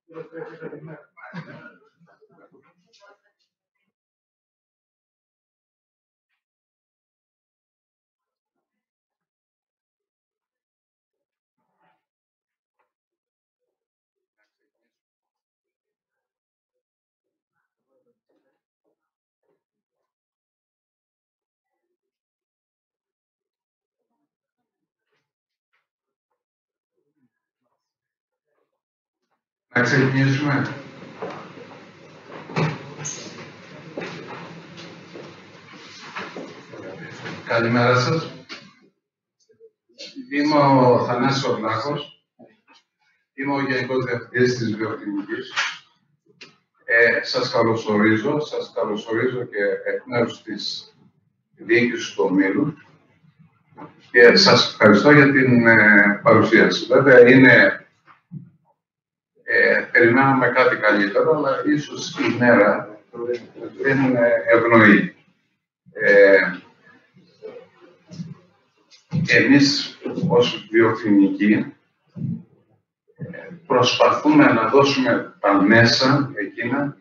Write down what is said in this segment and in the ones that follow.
Να ξεκινήσουμε. Καλημέρα σας. Είμαι ο Θανάσης Βλάχος. Είμαι ο Γενικός Διευθυντής της Βιοκλινικής. Σας καλωσορίζω και εκ μέρους της διοίκησης του ομίλου και σας ευχαριστώ για την παρουσίαση. Βέβαια, περιμέναμε κάτι καλύτερο, αλλά ίσως η μέρα δεν ευνοεί. Εμείς ως βιοκλινικοί προσπαθούμε να δώσουμε τα μέσα εκείνα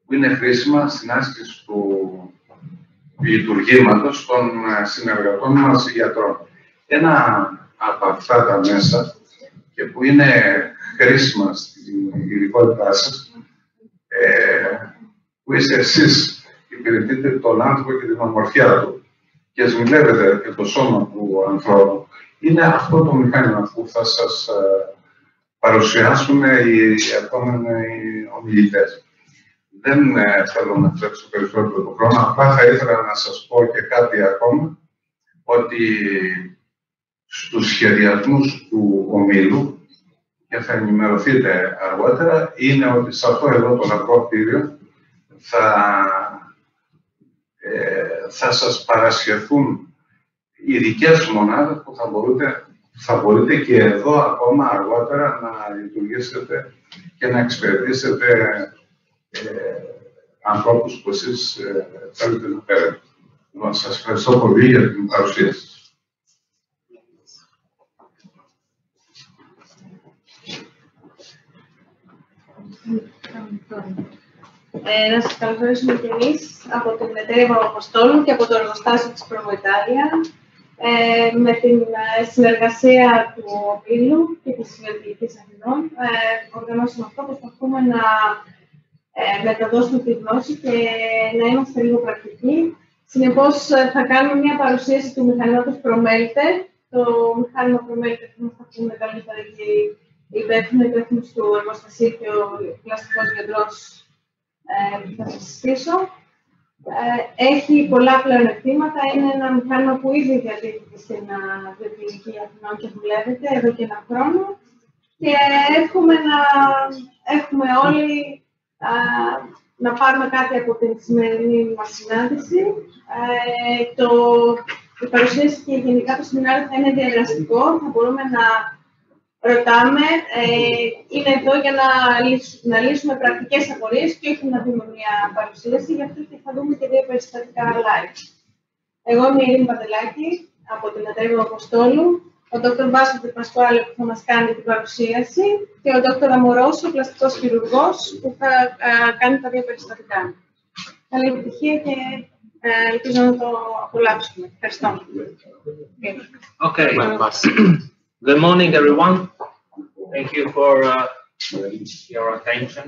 που είναι χρήσιμα στην άσκηση του λειτουργήματος των συνεργατών μας γιατρών. Ένα από αυτά τα μέσα και που είναι χρήσιμα στην ειδικότητά σας, που είστε εσείς, υπηρετείτε τον άνθρωπο και την ομορφιά του και σμιλεύετε και το σώμα του ανθρώπου, είναι αυτό το μηχάνημα που θα σας παρουσιάσουν οι επόμενοι ομιλητές. Δεν θέλω να τρέξω περισσότερο το χρόνο, απλά θα ήθελα να σας πω και κάτι ακόμα, ότι στους σχεδιασμούς του ομίλου, και θα ενημερωθείτε αργότερα, είναι ότι σε αυτό εδώ το λαμπρό κτίριο θα σας παρασχεθούν ειδικές μονάδες που θα μπορείτε και εδώ ακόμα αργότερα να λειτουργήσετε και να εξυπηρετήσετε ανθρώπους που εσείς θέλετε να φέρετε. Σας ευχαριστώ πολύ για την παρουσίαση. Να σας καλωσορίσουμε και εμείς από την Ημερίδα Παρουσίασης και από το εργοστάσιο της Promelter, με την συνεργασία του ομίλου και της Βιοκλινικής Αθηνών. Οργανώσαμε αυτό, προσπαθούμε να μεταδώσουμε τη γνώση και να είμαστε λίγο πρακτικοί. Συνεπώς, θα κάνουμε μια παρουσίαση του μηχανήματος Promelter. Το μηχάνημα Promelter θα μας τα πούμε καλύτερα και η υπεύθυνη του εργοστασίου και ο πλαστικός γιατρός που θα σας συστήσω. Έχει πολλά πλεονεκτήματα. Είναι ένα μηχάνημα που ήδη διατίθεται στην Βιοκλινική Αθηνών και δουλεύεται εδώ και ένα χρόνο. Και εύχομαι να έχουμε όλοι να πάρουμε κάτι από την σημερινή μας συνάντηση. Η παρουσίαση και γενικά το σεμινάριο θα είναι διαδραστικό. Θα μπορούμε να ρωτάμε. Είναι εδώ για να λύσουμε πρακτικές απορίες και όχι να δούμε μια παρουσίαση. Γι' αυτό και θα δούμε και δύο περιστατικά live. Εγώ είμαι η Ειρήνη Παντελάκη από την Ημερίδα Παρουσίασης, ο Dr. Πασχουάλη που θα μας κάνει την παρουσίαση και ο Dr. Αμορός, ο πλαστικός χειρουργός που θα κάνει τα δύο περιστατικά. Καλή επιτυχία και ελπίζω να το απολαύσουμε. Ευχαριστώ. Okay. Good morning, everyone. Thank you for your attention.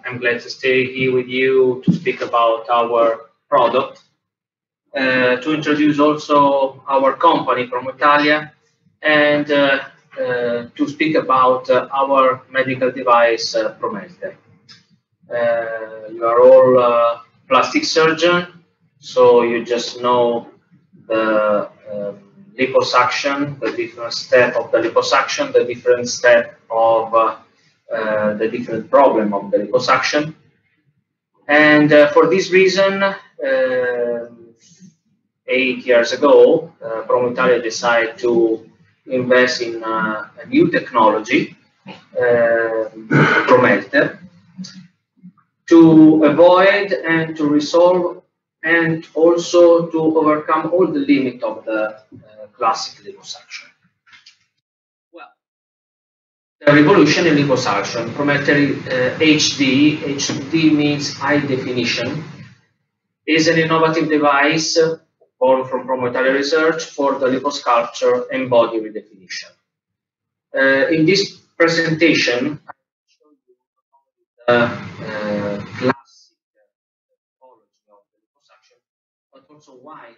I'm glad to stay here with you to speak about our product. To introduce also our company, Promelter, and to speak about our medical device, Promelter. You are all plastic surgeon, so you just know the liposuction, the different step of the liposuction, the different step of the different problem of the liposuction. And for this reason, 8 years ago, Promelter decided to invest in a new technology, Promelter, to avoid and to resolve and also to overcome all the limit of the classic liposuction. Well, The revolution in liposuction. Promelter HD. HD means high definition. Is an innovative device born from Promelter research for the liposculpture and body redefinition. In this presentation, I will show you the classic topology of the liposuction, but also why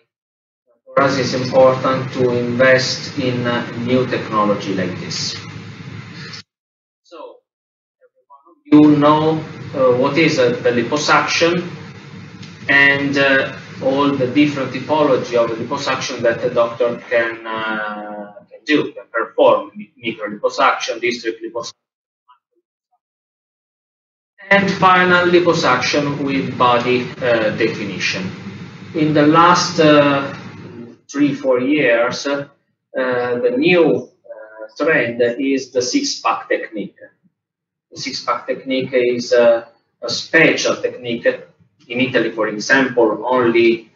for us it's important to invest in new technology like this. So, everyone of you know what is the liposuction and all the different typology of the liposuction that the doctor can do, can perform: micro liposuction, district liposuction, and final liposuction with body definition. In the last 3-4 years, the new trend is the six-pack technique. The six-pack technique is a special technique. In Italy, for example, only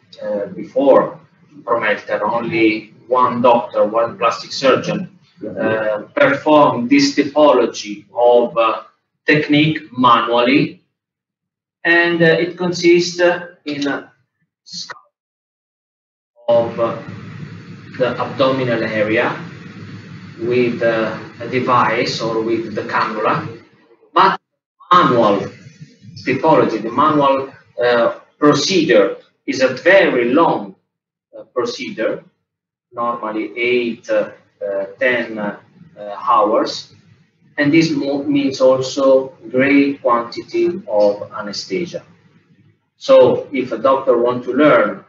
before Promelter, only one doctor, one plastic surgeon performed this typology of technique manually, and it consists in a sculpt of the abdominal area with a device or with the cannula, but manual typology, the manual procedure is a very long procedure, normally 8-10 hours, and this means also great quantity of anesthesia. So if a doctor wants to learn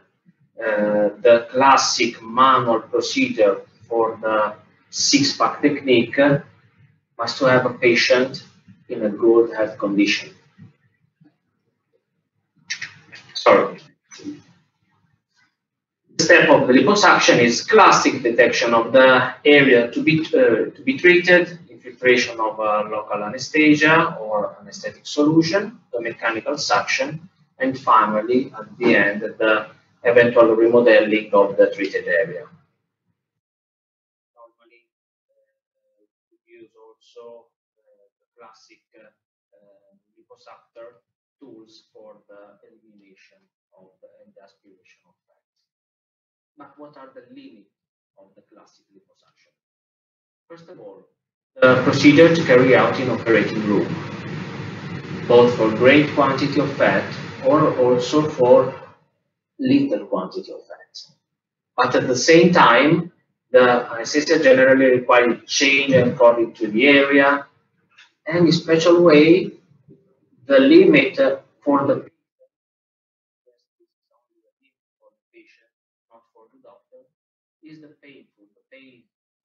the classic manual procedure for the six-pack technique, must have a patient in a good health condition. Sorry. The step of the liposuction is classic detection of the area to be treated, infiltration of local anesthesia or anesthetic solution, the mechanical suction, and finally, at the end, the eventual remodeling of the treated area. Normally, we use also the classic liposuctor tools for the elimination of and the aspiration of fat. But what are the limits of the classic liposuction? First of all, the procedure to carry out in operating room, both for great quantity of fat or also for little quantity of fat. But at the same time, the anesthesia generally requires change according to the area, and in special way, the limit for the patient, not for the doctor, is the pain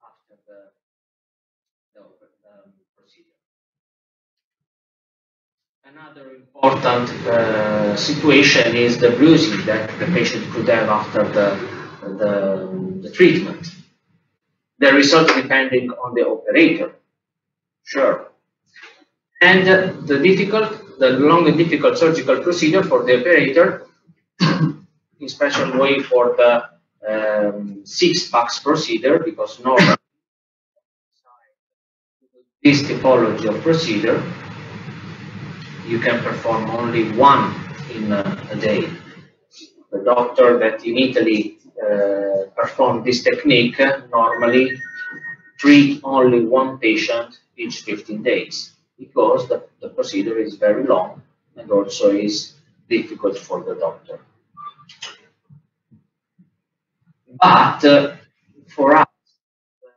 after the procedure. Another important situation is the bruising that the patient could have after the treatment. The result depending on the operator, sure. And the long and difficult surgical procedure for the operator, in special way for the six-pack procedure, because normally this typology of procedure you can perform only one in a day. The doctor that in Italy perform this technique normally treat only one patient each 15 days because the procedure is very long and also is difficult for the doctor. But for us, the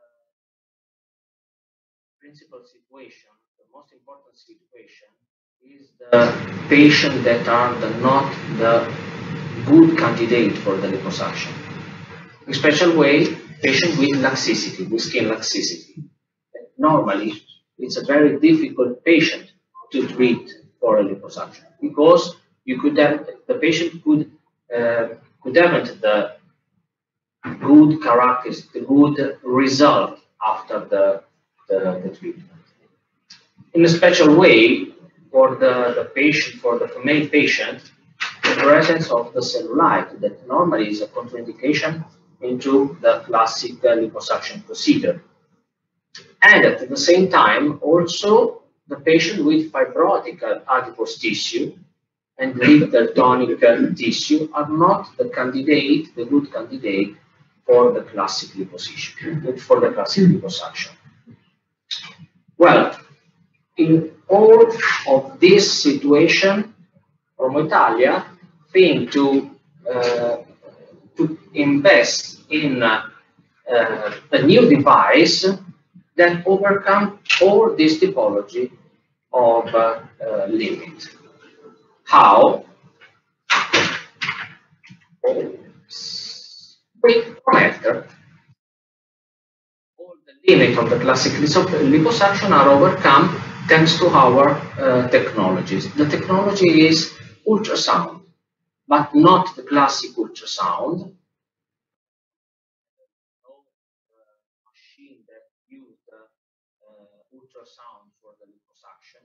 principal situation, the most important situation, is the patient that are not the good candidate for the liposuction. In special way, patient with laxicity, with skin laxicity. Normally, it's a very difficult patient to treat for a liposuction because you could have the patient could have the good characteristics, the good result after the treatment. In a special way, for the patient, for the female patient, the presence of the cellulite that normally is a contraindication into the classic liposuction procedure. And at the same time, also the patient with fibrotic adipose tissue and lipotonic tissue are not the candidate, the good candidate for the classic liposuction, for the classic liposuction. Well, in all of this situation, Promelter think to invest in a new device that overcome all this typology of limit. How? With Promelter, all the limits of the classic liposuction are overcome thanks to our technologies. The technology is ultrasound, but not the classic ultrasound. Machine that use ultrasound for the liposuction.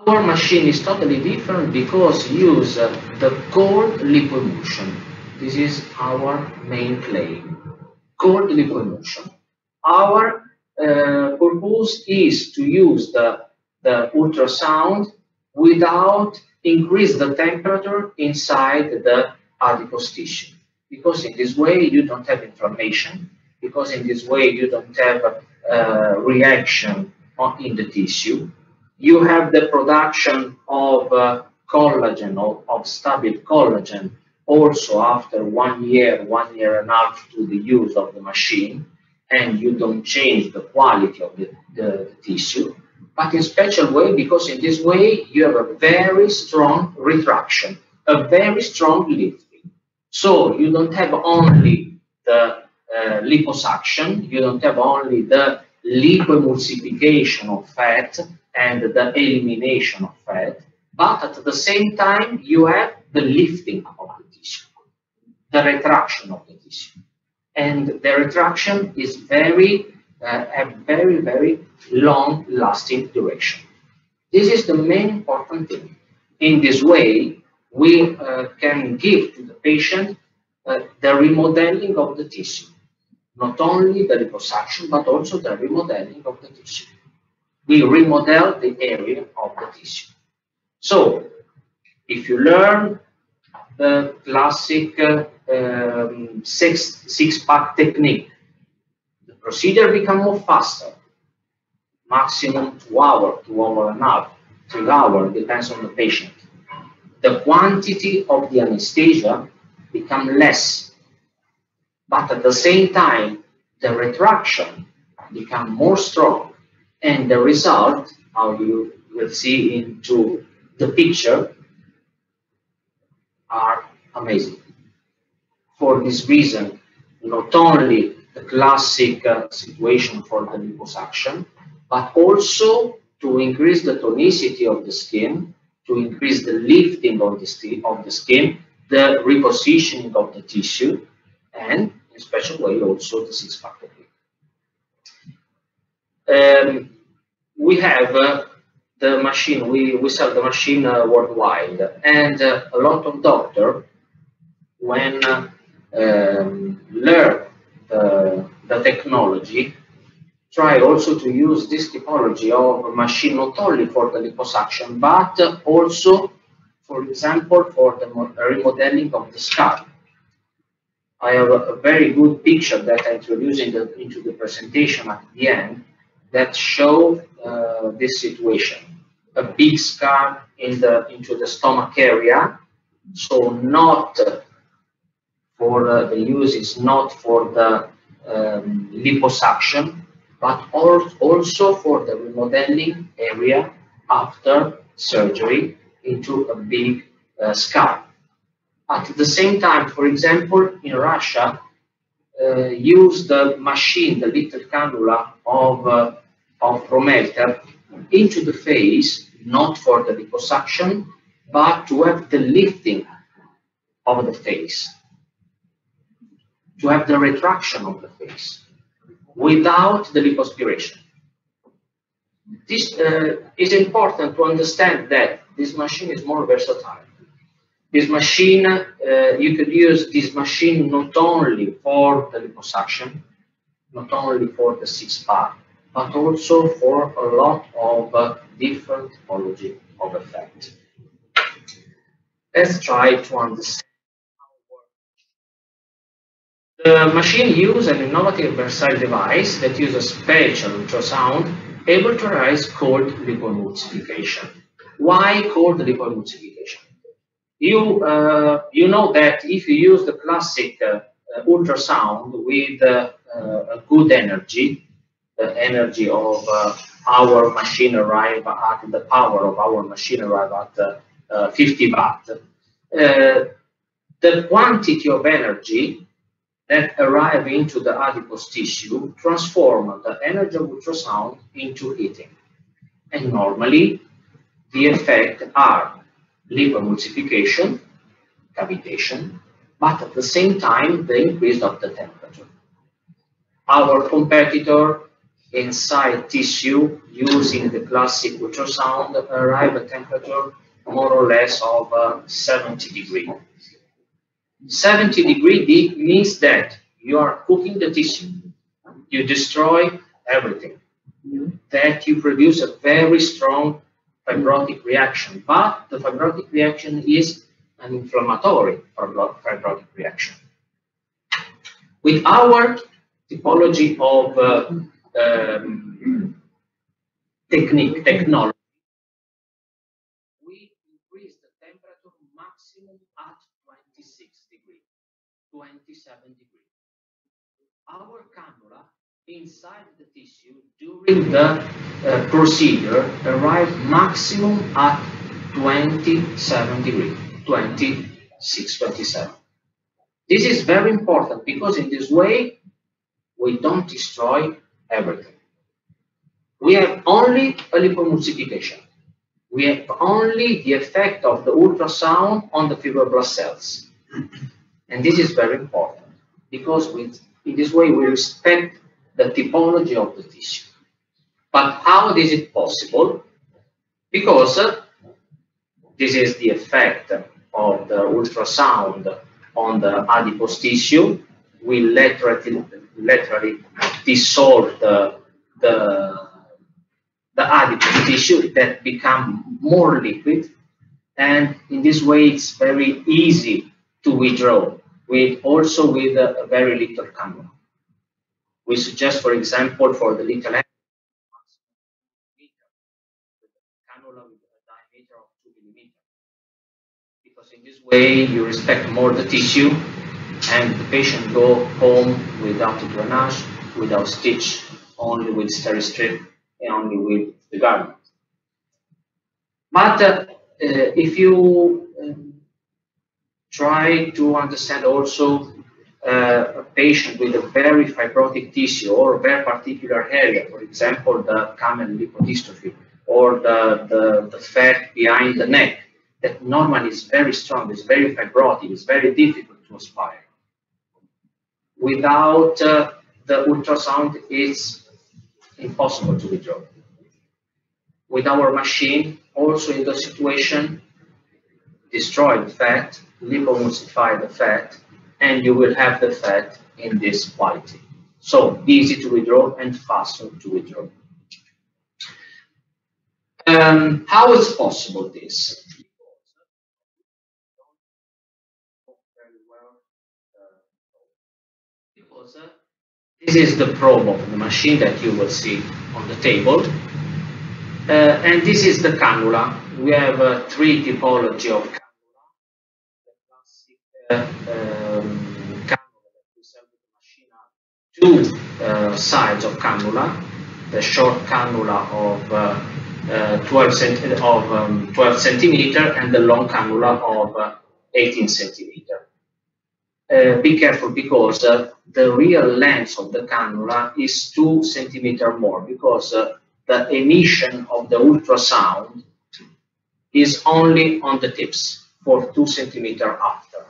Our machine is totally different because use the cold lipoemulsion. This is our main claim. Cold lipoemulsion. Our purpose is to use the ultrasound without increase the temperature inside the adipose tissue. Because in this way you don't have inflammation. Because in this way you don't have reaction in the tissue. You have the production of collagen, of stable collagen, also after 1 year, 1.5 years to the use of the machine, and you don't change the quality of the tissue, but in special way, because in this way you have a very strong retraction, a very strong lifting. So you don't have only the liposuction, you don't have only the lipoemulsification of fat and the elimination of fat, but at the same time you have the lifting of the tissue, the retraction of the tissue. And the retraction is very long lasting duration. This is the main important thing. In this way, we can give to the patient the remodeling of the tissue. Not only the liposuction, but also the remodeling of the tissue. We remodel the area of the tissue. So, if you learn the classic six-pack technique, the procedure becomes more faster, maximum 2 hours, 2 hours and a half, 3 hours, depends on the patient. The quantity of the anesthesia becomes less, but at the same time, the retraction becomes more strong, and the result, how you will see into the picture, are amazing. For this reason, not only the classic situation for the liposuction, but also to increase the tonicity of the skin, to increase the lifting of the skin, the repositioning of the tissue, and in a special way also the six-pack technique. We have the machine, we sell the machine worldwide, and a lot of doctors, when learn the technology, try also to use this typology of machine not only for the liposuction, but also, for example, for the remodeling of the scalp. I have a very good picture that I introduced into the presentation at the end that show this situation. A big scar into the stomach area, so not for the use is not for the liposuction, but also for the remodeling area after surgery into a big scar. At the same time, for example, in Russia, use the machine, the little cannula of Promelter into the face, not for the liposuction, but to have the lifting of the face, to have the retraction of the face, without the lipoaspiration. This is important to understand that this machine is more versatile. This machine, you could use this machine not only for the liposuction, not only for the six-pack, but also for a lot of different typology of effect. Let's try to understand how it works. The machine uses an innovative versatile device that uses spatial ultrasound able to realize cold lipoemulsification. Why cold lipoemulsification? You know that if you use the classic ultrasound with a good energy, the energy of our machine arrive at the power of our machine arrive at 50 watt, the quantity of energy that arrive into the adipose tissue transform the energy of ultrasound into heating. And normally the effect are lipoemulsification, cavitation, but at the same time the increase of the temperature. Our competitor inside tissue using the classic ultrasound arrive at temperature more or less of 70 degrees. 70 degrees means that you are cooking the tissue, you destroy everything, that you produce a very strong fibrotic reaction, but the fibrotic reaction is an inflammatory fibrotic reaction. With our typology of technology, we increase the temperature maximum at 26 degrees, 27 degrees. Our cannula inside the tissue during the procedure arrive maximum at 27 degrees, 26, 27. This is very important because in this way we don't destroy everything. We have only a lipoemulsification. We have only the effect of the ultrasound on the fibroblast cells. And this is very important because in this way we respect the typology of the tissue. But how is it possible? Because this is the effect of the ultrasound on the adipose tissue. We literally dissolve the adipose tissue that become more liquid, and in this way it's very easy to withdraw also with a very little cannula. We suggest, for example, for the little cannula with a diameter of 2 millimeters, because in this way you respect more the tissue and the patient go home without a drainage, without stitch, only with steri-strip and only with the garment. But if you try to understand also a patient with a very fibrotic tissue or a very particular area, for example, the camel lipodystrophy or the fat behind the neck, that normally is very strong, is very fibrotic, is very difficult to aspire. Without the ultrasound, it's impossible to withdraw. With our machine, also in the situation, destroy the fat, lipoemulsify the fat, and you will have the fat in this quality. So easy to withdraw and faster to withdraw. How is possible this? Because this is the probe of the machine that you will see on the table. And this is the cannula. We have three typology of cannula. The classic cannula that we sell with the machine are two sides of cannula. The short cannula of 12 centimeter and the long cannula of 18 centimeter. Be careful because the real length of the cannula is 2 centimeter more, because the emission of the ultrasound is only on the tips for 2 centimeter after.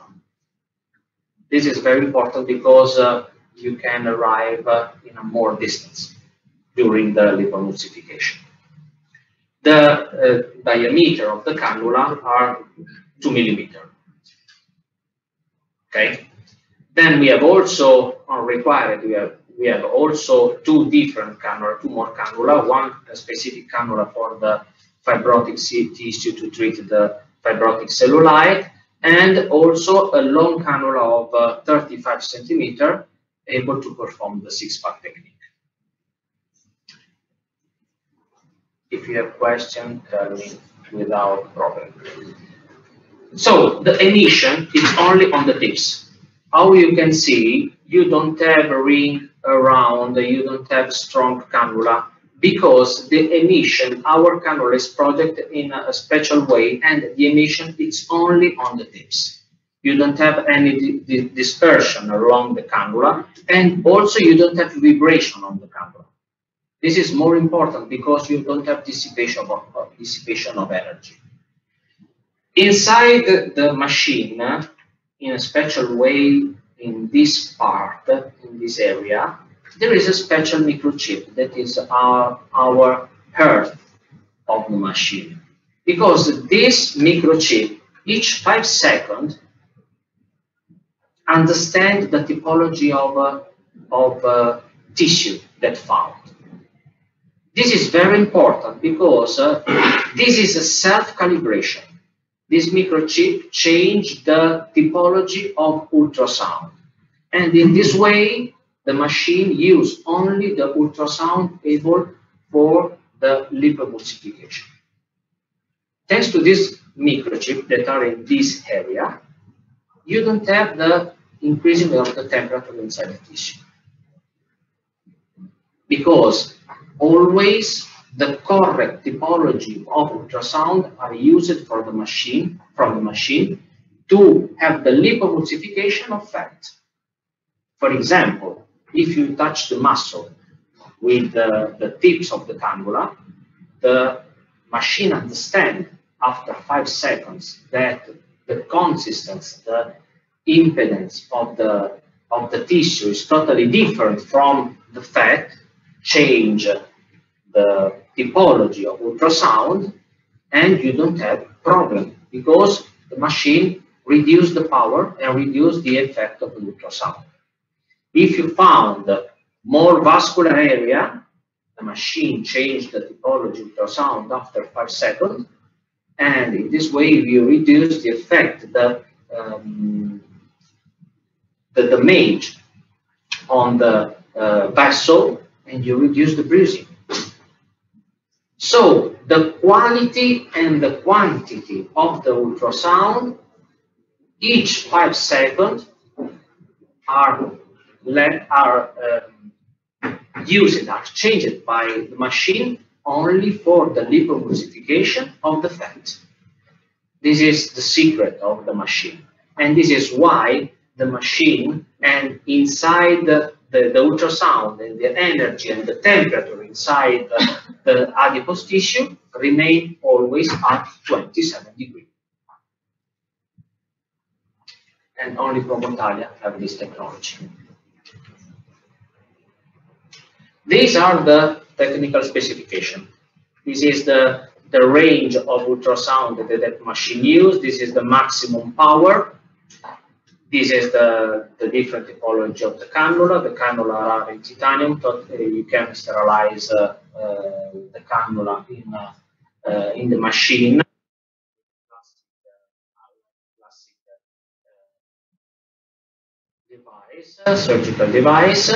This is very important because you can arrive in a more distance during the lipoemulsification. The diameter of the cannula are 2 millimeters. Okay. Then we have also required, we have also two different cannula, two more cannula, one specific cannula for the fibrotic tissue to treat the fibrotic cellulite, and also a long cannula of 35 centimeter, able to perform the six-pack technique. If you have questions, tell me without problem. So the emission is only on the tips. How you can see, you don't have a ring around, you don't have strong cannula, because the emission, our cannula is projected in a special way, and the emission is only on the tips. You don't have any dispersion along the cannula, and also you don't have vibration on the cannula. This is more important because you don't have dissipation of energy. Inside the machine, in a special way, in this part, in this area, there is a special microchip that is our heart of the machine. Because this microchip, each 5 seconds, understands the typology of tissue that found. This is very important because this is a self-calibration. This microchip changes the typology of ultrasound. And in this way, the machine uses only the ultrasound able for the lipomulsification. Thanks to this microchip that are in this area, you don't have the increasing of the temperature inside the tissue. Because always the correct typology of ultrasound are used for the machine, from the machine, to have the lipomulsification of fat. For example, if you touch the muscle with the tips of the cannula, the machine understands after 5 seconds that the consistency, the impedance of the tissue is totally different from the fat, change the typology of ultrasound, and you don't have problem because the machine reduces the power and reduces the effect of the ultrasound. If you found more vascular area, the machine changed the typology of ultrasound after 5 seconds, and in this way you reduce the effect, the damage on the vessel, and you reduce the bruising. So the quality and the quantity of the ultrasound each 5 seconds are changed by the machine only for the lipomulsification of the fat. This is the secret of the machine, and this is why the machine, and inside the ultrasound and the energy and the temperature inside the adipose tissue remain always at 27 degrees. And only Promelter have this technology. These are the technical specifications. This is the range of ultrasound that the machine uses. This is the maximum power. This is the different typology of the cannula. The cannula are in titanium, so you can sterilize the cannula in the machine. Surgical device,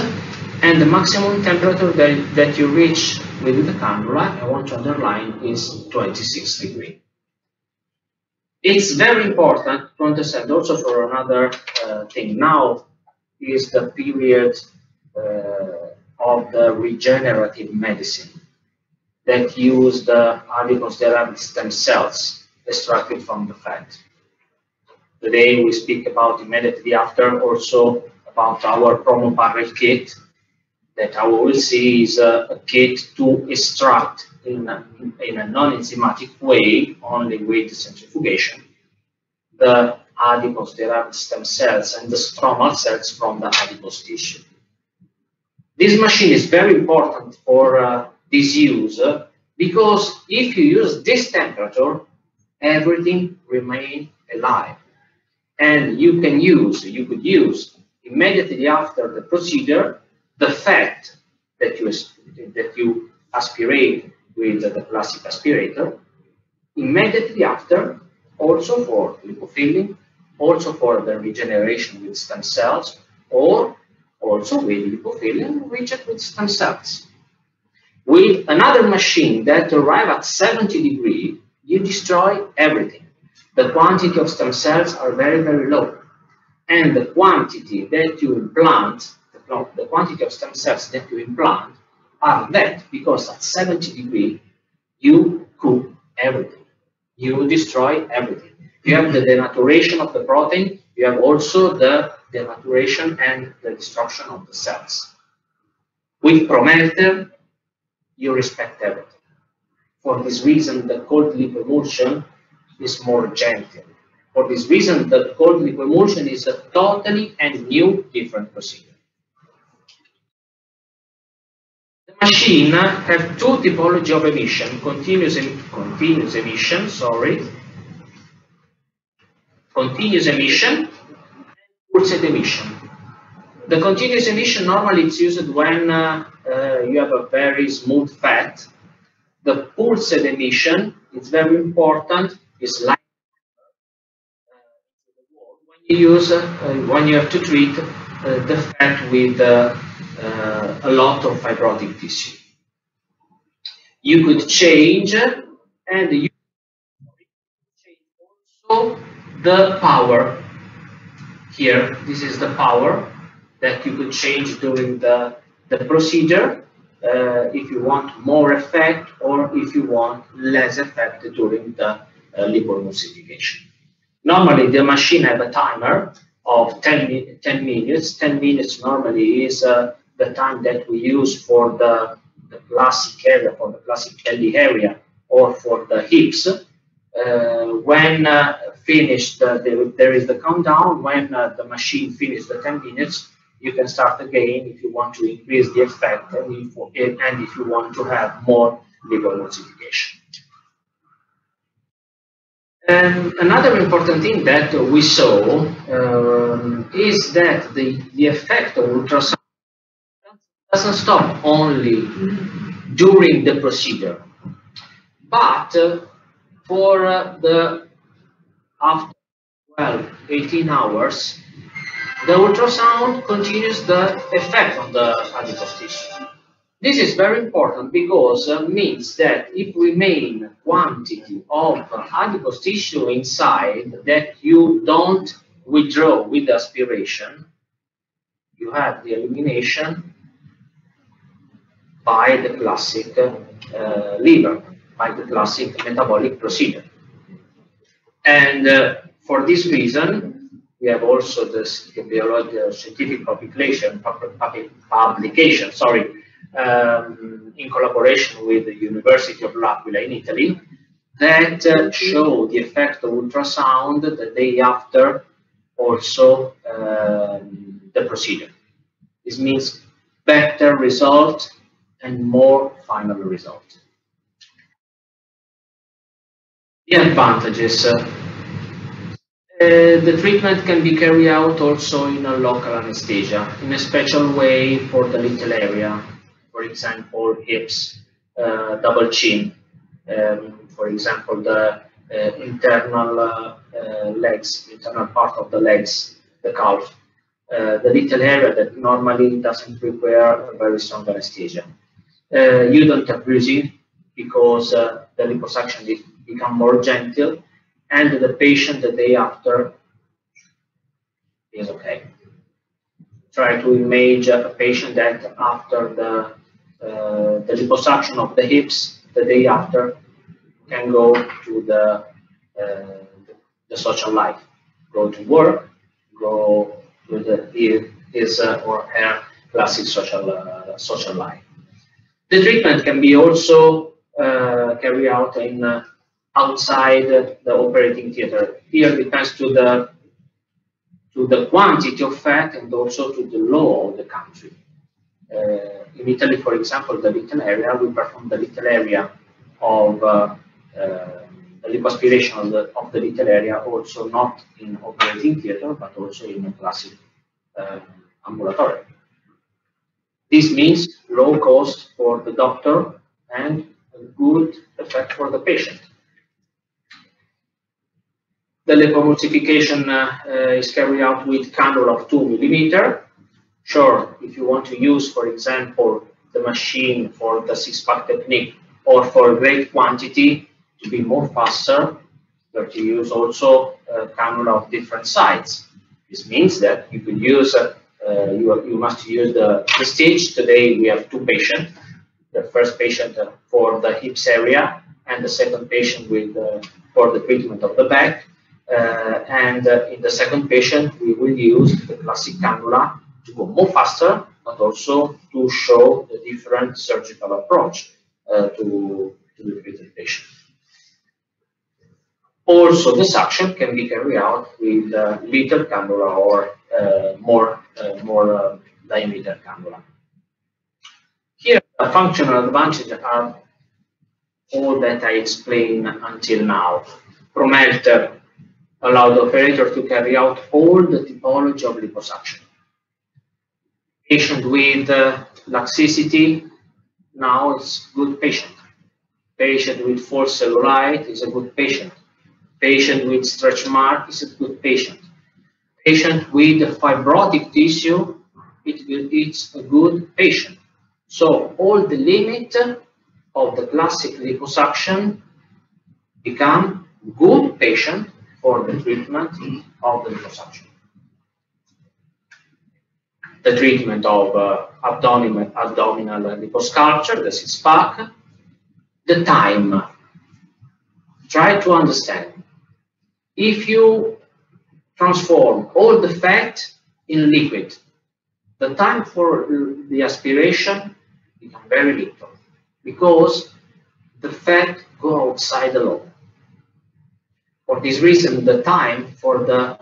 and the maximum temperature that you reach with the cannula, I want to underline, is 26 degrees. It's very important to understand also for another thing. Now is the period of the regenerative medicine that use the adipose-derived stem cells extracted from the fat. Today we speak about immediately after also about our Promelter kit that I will see is a kit to extract in a non-enzymatic way, only with centrifugation, the adipose-derived stem cells and the stromal cells from the adipose tissue. This machine is very important for this use because if you use this temperature, everything remains alive. And you could use immediately after the procedure the fat that you aspirate with the plastic aspirator, immediately after, also for lipofilling, also for the regeneration with stem cells, or also with lipofilling reached with stem cells. With another machine that arrives at 70 degrees, you destroy everything. The quantity of stem cells are very, very low. And the quantity that you implant, the quantity of stem cells that you implant are that, because at 70 degrees, you cook everything. You destroy everything. You have the denaturation of the protein, you have also the denaturation and the destruction of the cells. With Promelter, you respect everything. For this reason, the cold lipoemulsion is more gentle. For this reason, the cold lipoemulsion is a totally and new, different procedure. The machine has two typology of emission: continuous emission, and pulsed emission. The continuous emission normally it's used when you have a very smooth fat. The pulsed emission is very important. It's like when you have to treat the fat with a lot of fibrotic tissue. You could change, and you change also the power. Here, this is the power that you could change during the procedure, if you want more effect or if you want less effect during the lipoemulsification. Normally, the machine has a timer of 10 minutes. 10 minutes normally is the time that we use for the plastic area, for the plastic belly area, or for the hips. When finished, there is the countdown. When the machine finishes the 10 minutes, you can start again if you want to increase the effect and if you want to have more lipoemulsification. And another important thing that we saw is that the effect of ultrasound doesn't stop only during the procedure, but for the after 18 hours, the ultrasound continues the effect on the adipose tissue. This is very important because it means that if remain quantity of adipose tissue inside that you don't withdraw with the aspiration, you have the elimination by the classic liver, by the classic metabolic procedure. And for this reason, we have also the scientific publication, in collaboration with the University of L'Aquila in Italy, that show the effect of ultrasound the day after also the procedure. This means better result and more final result. The advantages. The treatment can be carried out also in a local anesthesia, in a special way for the little area, for example, hips, double chin, for example, the internal legs, internal part of the legs, the calf, the little area that normally doesn't require a very strong anesthesia. You don't have bruising because the liposuction become more gentle, and the patient the day after is okay. Try to imagine a patient that after the liposuction of the hips, the day after can go to the social life, go to work, go to his or her classic social life. The treatment can be also carried out in outside the operating theater. Here depends to the quantity of fat and also to the law of the country. In Italy, for example, the little area, we perform the little area of the lipoaspiration of the little area, also not in operating theater, but also in a classic ambulatory. This means low cost for the doctor and a good effect for the patient. The lipoemulsification is carried out with cannula of 2 mm. Sure, if you want to use, for example, the machine for the 6-pack technique or for great quantity to be more faster, you have to use also cannula of different size. This means that you could use, you must use the stage. Today we have 2 patients. The first patient for the hips area and the second patient with for the treatment of the back. In the second patient, we will use the classic cannula to go more faster, but also to show the different surgical approach to the treated patient. Also, the suction can be carried out with little cannula or more diameter cannula. Here, the functional advantages are all that I explained until now. Promelter allows the operator to carry out all the typology of liposuction. Patient with laxicity, now is good patient. Patient with false cellulite is a good patient. Patient with stretch mark is a good patient. Patient with fibrotic tissue, it's a good patient. So all the limit of the classic liposuction become good patient for the treatment of the liposuction. The treatment of abdominal liposculpture, the 6-pack, the time. Try to understand. If you transform all the fat in liquid, the time for the aspiration becomes very little because the fat go outside alone. For this reason, the time for the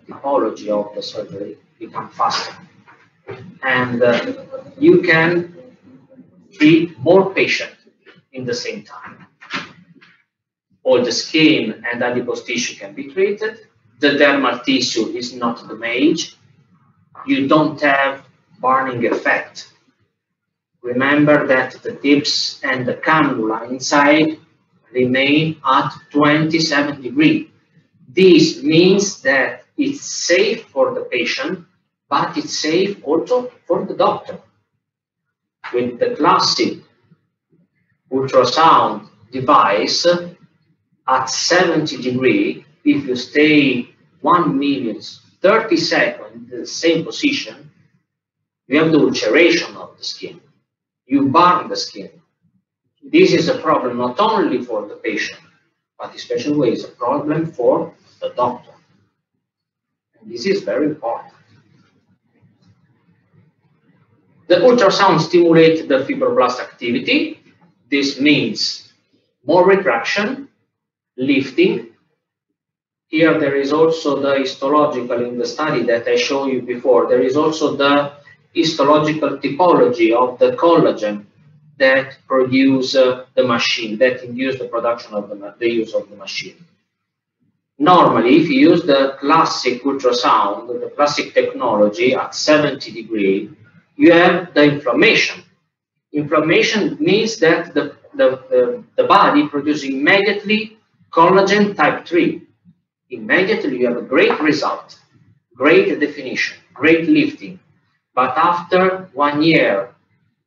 typology of the surgery becomes faster, and you can treat more patients in the same time. All the skin and adipose tissue can be treated. The dermal tissue is not damaged. You don't have burning effect. Remember that the tips and the cannula inside remain at 27 degrees. This means that it's safe for the patient, but it's safe also for the doctor. With the classic ultrasound device, at 70 degrees, if you stay 1 minute, 30 seconds in the same position, you have the ulceration of the skin. You burn the skin. This is a problem not only for the patient, but especially is a problem for the doctor. And this is very important. The ultrasound stimulates the fibroblast activity. This means more retraction, lifting. Here there is also the histological in the study that I showed you before. There is also the histological typology of the collagen that produce the machine, that induce the production of the use of the machine. Normally, if you use the classic ultrasound, the classic technology at 70 degrees, you have the inflammation. Inflammation means that the body produces immediately collagen type 3. Immediately you have a great result, great definition, great lifting. But after 1 year,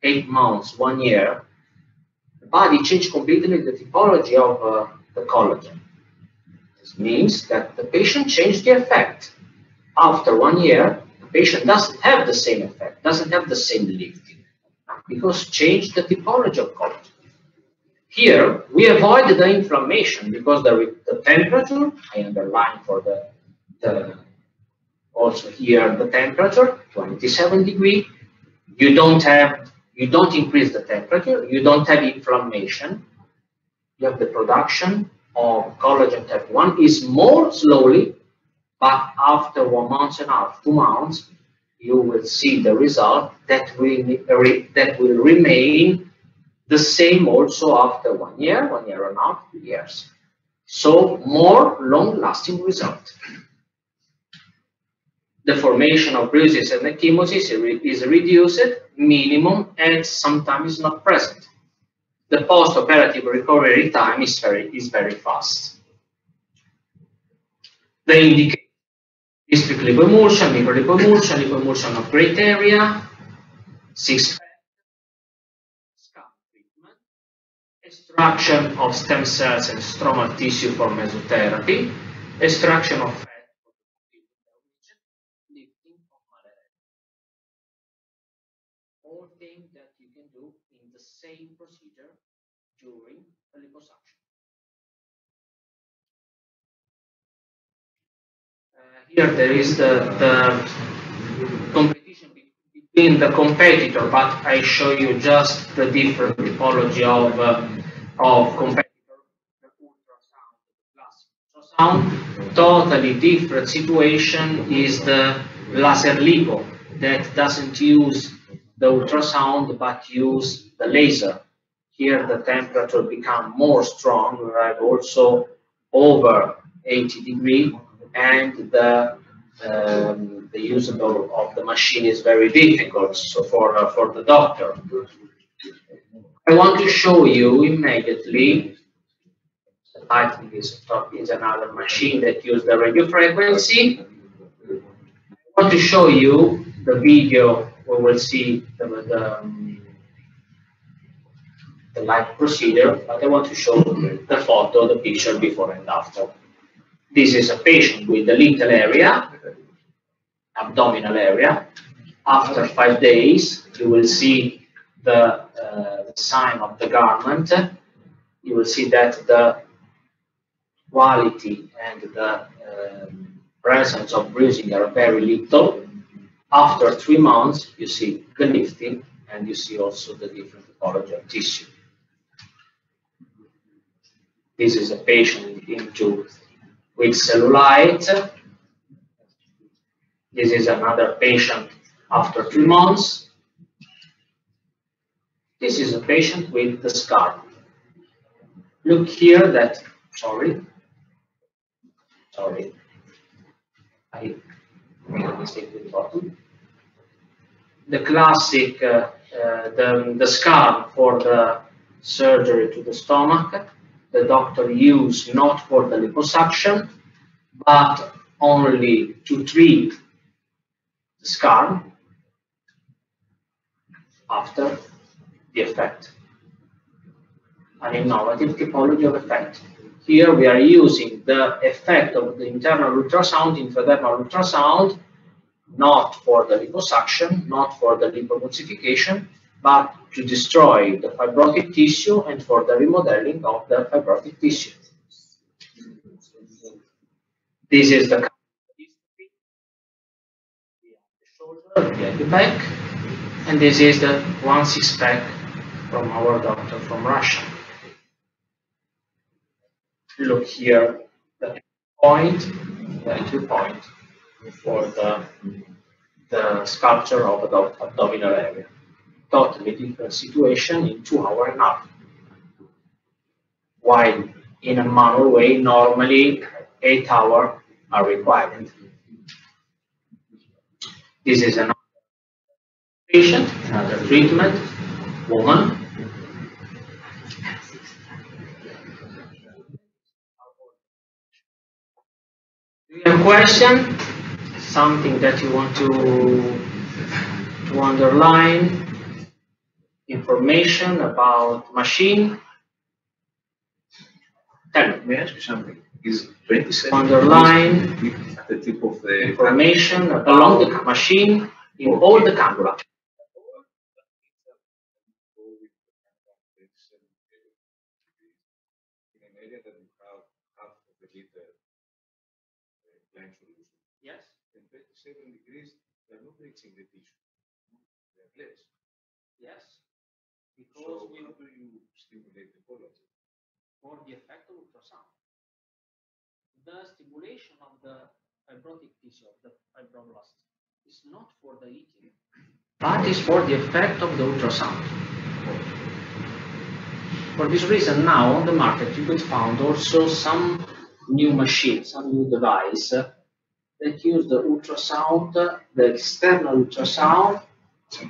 8 months, 1 year, the body changes completely the typology of the collagen. This means that the patient changed the effect. After 1 year, the patient doesn't have the same effect, doesn't have the same lifting, because changed the typology of collagen. Here, we avoid the inflammation because the temperature, I underline for also here the temperature, 27 degrees. You don't increase the temperature, you don't have inflammation. You have the production of collagen type 1 is more slowly, but after 1 month and a half, 2 months, you will see the result that will remain the same also after 1 year, 1 year and a half, 2 years. So more long-lasting result. the formation of bruises and ecchymosis is reduced, minimum, and sometimes not present. The post-operative recovery time is very fast. They indicate district lipoemulsion, microlipoemulsion, lipoemulsion of great area, 6 scar treatment, extraction of stem cells and stromal tissue for mesotherapy, extraction of fat for lifting of malaria. All things that you can do in the same procedure during the liposuction. Here there is the competition between the competitor, but I show you just the different typology of competitor. The ultrasound, the classic ultrasound, totally different situation is the laser lipo that doesn't use the ultrasound but use the laser. Here the temperature become more strong. We have also over 80 degrees, and the use of the machine is very difficult. So for the doctor, I want to show you immediately. I think is another machine that uses the radio frequency. I want to show you the video. We will see the live procedure, but I want to show the photo, the picture before and after. This is a patient with a little area, abdominal area. After 5 days, you will see the sign of the garment. You will see that the quality and the presence of bruising are very little. After 3 months, you see the lifting, and you see also the different typology of tissue. This is a patient with cellulite. This is another patient after 3 months. This is a patient with the scar. Look here that, sorry, I made a mistake with the bottom. The classic, the scar for the surgery to the stomach, the doctor used not for the liposuction, but only to treat the scar after the effect. An innovative typology of effect. Here we are using the effect of the internal ultrasound, intradermal ultrasound, not for the liposuction, not for the lipoemulsification, but to destroy the fibrotic tissue and for the remodeling of the fibrotic tissue. This is the shoulder, the back, and this is the 1/6 pack from our doctor from Russia. Look here, the entry point for the sculpture of the abdominal area. Totally different situation in 2 hours and a half. While in a manual way, normally 8 hours are required. This is another patient, another treatment, woman. Do you have a question? Something that you want to underline? Information about machine? Tell me. May I ask you something? Is 27 underline at the tip of the information along the machine in all the cannula. In an area that you have half of the liter lime solution. Yes. And 27 degrees, they are not reaching the tissue. They are less. Yes. Because So how do you stimulate the collagen? for the effect of ultrasound. The stimulation of the fibrotic tissue, of the fibroblast, is not for the eating, but is for the effect of the ultrasound. For this reason, now on the market you could find also some new machines, some new device that use the ultrasound, the external ultrasound,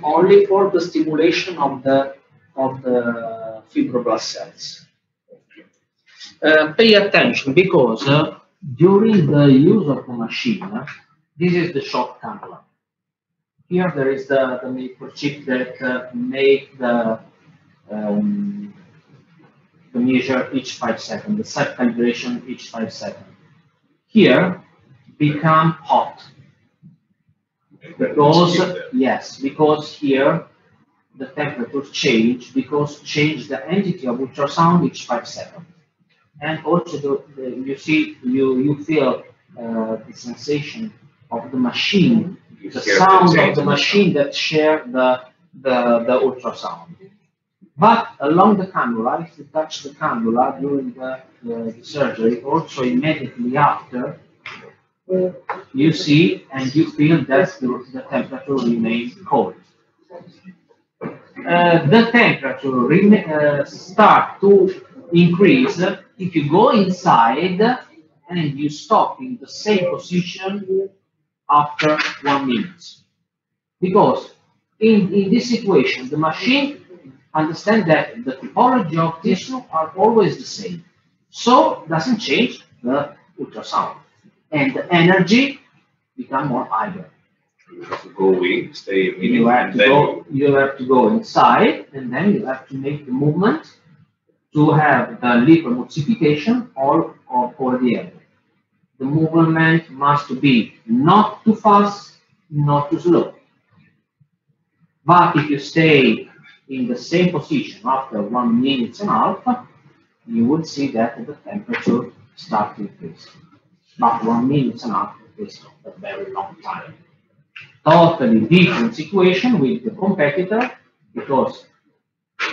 only for the stimulation of the fibroblast cells. Pay attention, because during the use of the machine, this is the short cannula. Here there is the microchip that make the measure each 5 seconds, the set calibration each 5 seconds. Here become hot, because yes, because here the temperature change, because change the entity of ultrasound each 5 seconds. And also you see, you feel the sensation of the machine, the sound of the machine that share the ultrasound. But along the cannula, if you touch the cannula during the surgery, also immediately after, you see and you feel that the temperature remains cold. The temperature start to increase if you go inside and you stop in the same position after 1 minute. Because in this situation, the machine understands that the typology of tissue are always the same. So doesn't change the ultrasound. And the energy become more higher. You have to go in, stay a minute, You have to go inside, and then you have to make the movement to have the lipoemulsification or the end. The movement must be not too fast, not too slow. But if you stay in the same position after 1 minute and a half, you will see that the temperature starts to increase. But 1 minute and a half is a very long time. Totally different situation with the competitor, because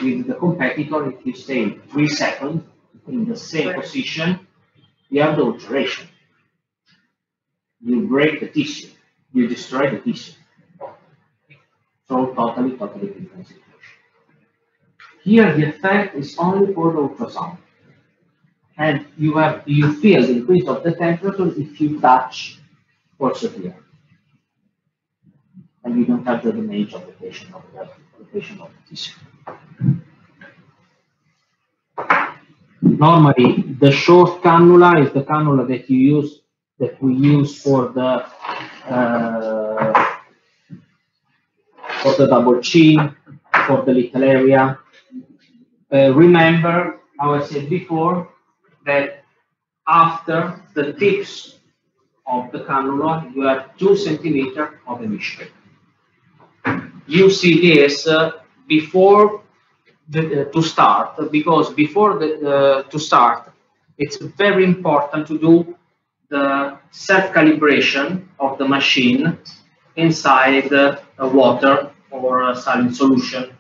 with the competitor, if you stay 3 seconds in the same position, you have the ulceration. You break the tissue, you destroy the tissue. So totally different situation. Here the effect is only for the ultrasound. And you feel the increase of the temperature if you touch also here. And you don't touch the damage of the patient of the tissue. Normally, the short cannula is the cannula that we use for the double chin, for the little area. Remember, how I said before, that after the tips of the cannula, you have 2 centimeters of emission. You see this before to start, because before to start, it's very important to do the self-calibration of the machine inside water or a saline solution.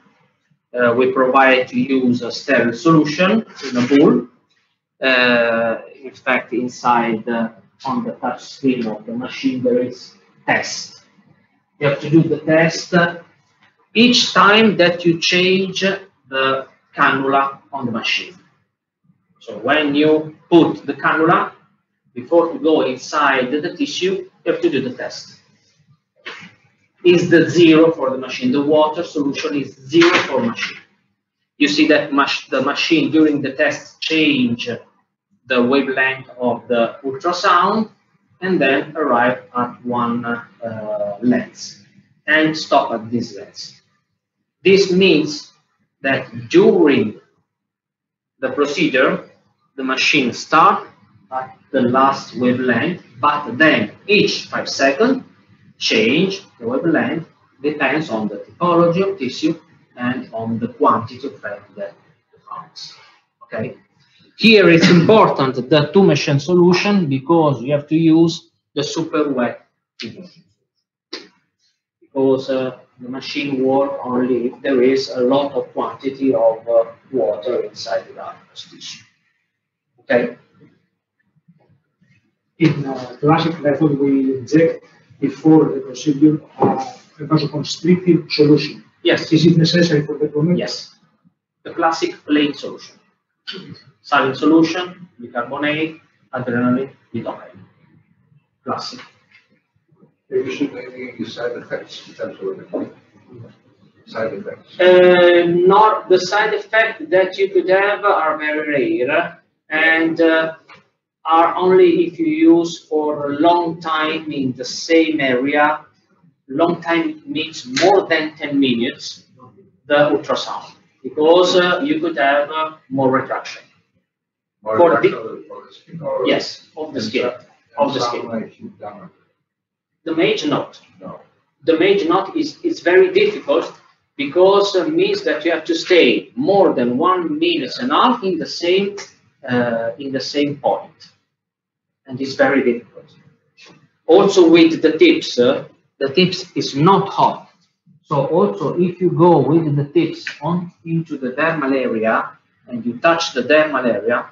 We provide to use a sterile solution in a bowl. In fact, inside on the touch screen of the machine, there is test. You have to do the test each time that you change the cannula on the machine. So when you put the cannula, before to go inside the tissue, you have to do the test. Is the 0 for the machine? The water solution is 0 for machine. You see that the machine during the test change the wavelength of the ultrasound and then arrive at one length and stop at this length. This means that during the procedure, the machine starts at the last wavelength, but then each 5 seconds change the wavelength, depends on the typology of tissue and on the quantity of fat that comes. Okay. Here it's important the 2 machine solution, because you have to use the super wet emulsion, because the machine works only if there is a lot of quantity of water inside the adipose tissue. Okay. In classic method, we inject before the procedure a vasoconstrictive solution. Yes. Is it necessary for the Promelter? Yes. The classic plain solution. Saline solution, bicarbonate, adrenaline, butane. Classic. Maybe you should maybe side effects in terms of side effects. Not the side effects that you could have are very rare and are only if you use for a long time in the same area. Long time means more than 10 minutes, the ultrasound, because you could have more retraction. More For retraction of the skin, or Yes, of the skin. Of the skin. The major knot. No. The major knot is very difficult because it means that you have to stay more than 1 minute and a half in the same point, and it's very difficult. Also with the tips is not hot. So also if you go with the tips into the dermal area and you touch the dermal area,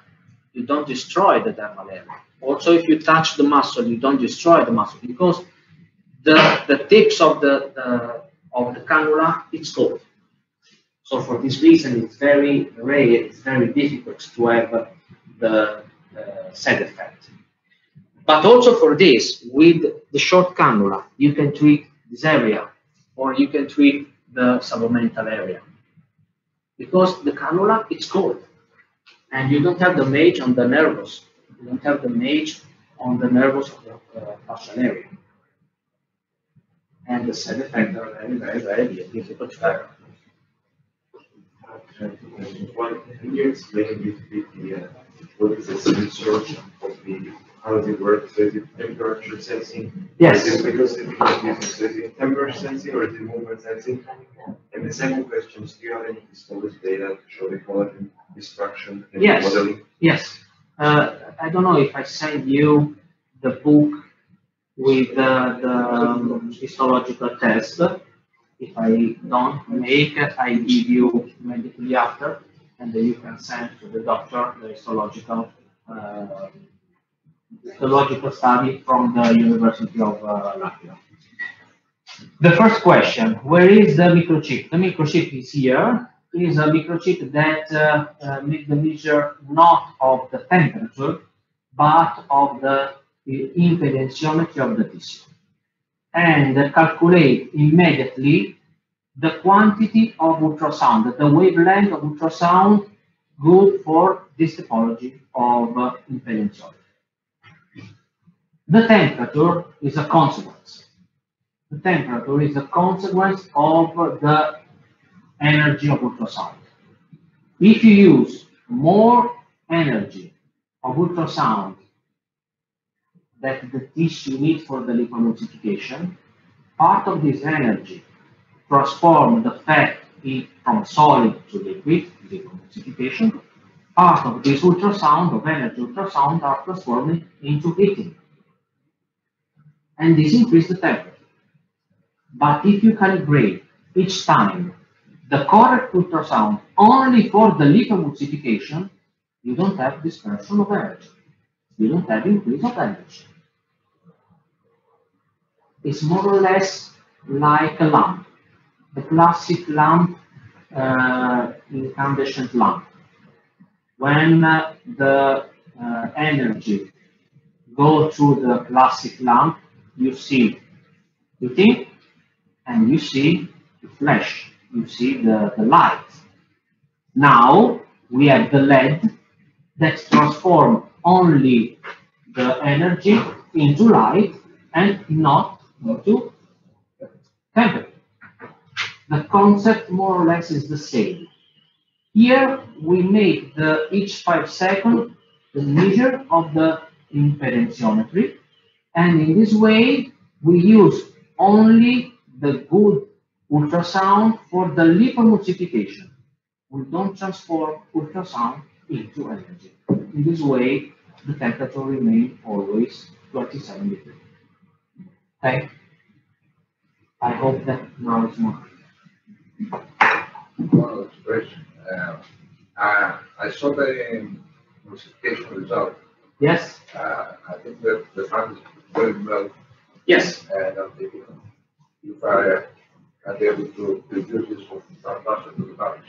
you don't destroy the dermal area. Also if you touch the muscle, you don't destroy the muscle because the tips of the cannula, it's cold. So for this reason, it's very rare, it's very difficult to have the side effect. But also for this, with the short cannula, you can treat this area, or you can treat the submental area. Because the cannula, it's cold. And you don't have the damage on the nervous. You don't have the damage on the nervous of the facial area. And the side effects are very difficult to have. One, can you explain a bit what is the sensor of the, how does it work? So is it temperature sensing? Yes. Is it because it is it temperature sensing or is it movement sensing? And the second question is, do you have any histology data to show the collagen destruction and Yes. modeling? Yes. I don't know if I send you the book with the histological test. If I don't make it, I give you immediately after, and then you can send to the doctor the histological study from the University of Latvia. The first question, where is the microchip? The microchip is here. It is a microchip that makes the measure not of the temperature, but of the impedantiometry of the tissue, and calculate immediately the quantity of ultrasound, the wavelength of ultrasound good for this typology of impedantiometry. The temperature is a consequence. The temperature is a consequence of the energy of ultrasound. If you use more energy of ultrasound that the tissue needs for the lipoemulsification, part of this energy transform the fat from solid to liquid, lipoemulsification. Part of this ultrasound, of energy ultrasound, are transformed into heating. And this increases the temperature. But if you calibrate each time the correct ultrasound only for the lipoemulsification, you don't have dispersion of energy. You don't have increase of energy. It's more or less like a lamp, the classic lamp, incandescent lamp. When the energy goes through the classic lamp, you see heating and you see the flash, you see the light. Now we have the LED that transforms only the energy into light and not into temperature. The concept more or less is the same. Here we make each 5 seconds the measure of the impedantiometry, and in this way we use only the good ultrasound for the lipoemulsification. We don't transform ultrasound into energy. In this way, the temperature remains always 27 degrees. Okay? I hope that now it's more. One expression. I saw the emulsification result. Yes? I think that the fat is very well. Yes. And I'm thinking if I can be able to reduce this from faster to the values.